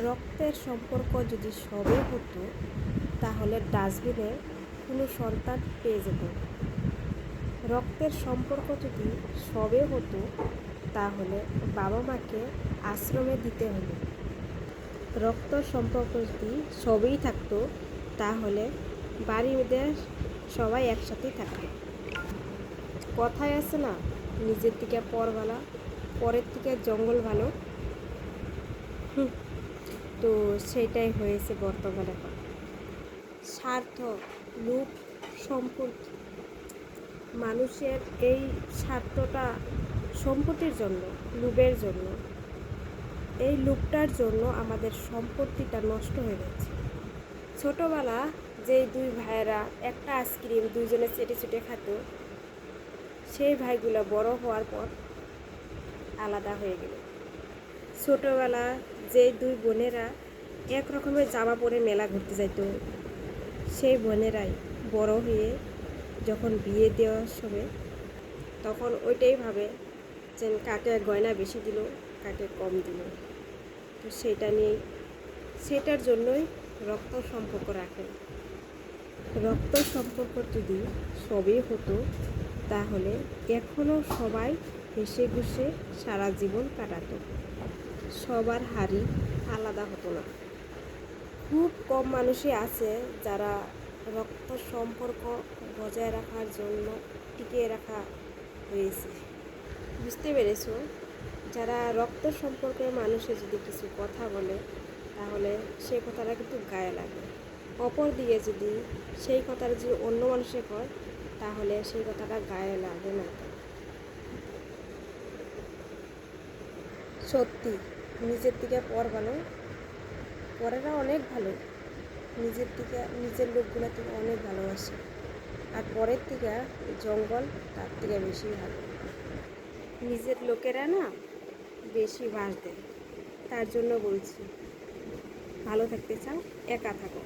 রক্তের সম্পর্ক যদি সবে হতো তাহলে ডাস্টবিনে কোনো সন্তান পেয়ে যেত। রক্তের সম্পর্ক যদি সবে হতো তাহলে বাবা মাকে আশ্রমে দিতে হলো। রক্ত সম্পর্ক যদি সবেই থাকতো তাহলে বাড়িদের সবাই একসাথেই থাকতো। কথায় আছে না, নিজের থেকে পর ভালো, পরের থেকে জঙ্গল ভালো। তো সেটাই হয়েছে বর্তমানে। এখন স্বার্থ, লোভ, সম্পত্তি, মানুষের এই স্বার্থটা সম্পত্তির জন্য, লোভের জন্য, এই লোভটার জন্য আমাদের সম্পত্তিটা নষ্ট হয়ে যাচ্ছে। ছোটোবেলা যেই দুই ভাইয়েরা একটা আইসক্রিম দুইজনে চেটে চেটে খেত, সেই ভাইগুলো বড় হওয়ার পর আলাদা হয়ে গেল। ছোটোবেলা যেই দুই বোনেরা এক রকমের জামা পরে মেলা ঘুরতে যেত, সেই বোনেরাই বড় হয়ে যখন বিয়ে দেওয়ার সময় তখন ওইটাই ভাবে যে কাকে গয়না বেশি দিল, কাকে কম দিল। তো সেটার জন্যই রক্ত সম্পর্ক রাখে। রক্ত সম্পর্ক যদি সবই হতো তাহলে এখনও সবাই হেসে খুশে সারা জীবন কাটাতো। সবার হাড়ি আলাদা হতো না। খুব কম মানুষই আছে যারা রক্ত সম্পর্ক বজায় রাখার জন্য টিকিয়ে রাখা হয়েছে। বুঝতে পেরেছো? যারা রক্ত সম্পর্কের মানুষে যদি কিছু কথা বলে তাহলে সেই কথাটা কিন্তু গায়ে লাগে। অপর দিকে যদি সেই কথাটা যদি অন্য মানুষে কয় তাহলে সেই কথাটা গায়ে লাগে না। সত্যি, নিজের দিকে পর ভালো, পরেরা অনেক ভালো, নিজের লোকগুলো থেকে অনেক ভালোবাসে, আর পরের থেকে জঙ্গল তার থেকে বেশি ভালো। নিজের লোকেরা না বেশি বাস দেয়। তার জন্য বলছি, ভালো থাকতে চাও, একা থাকো।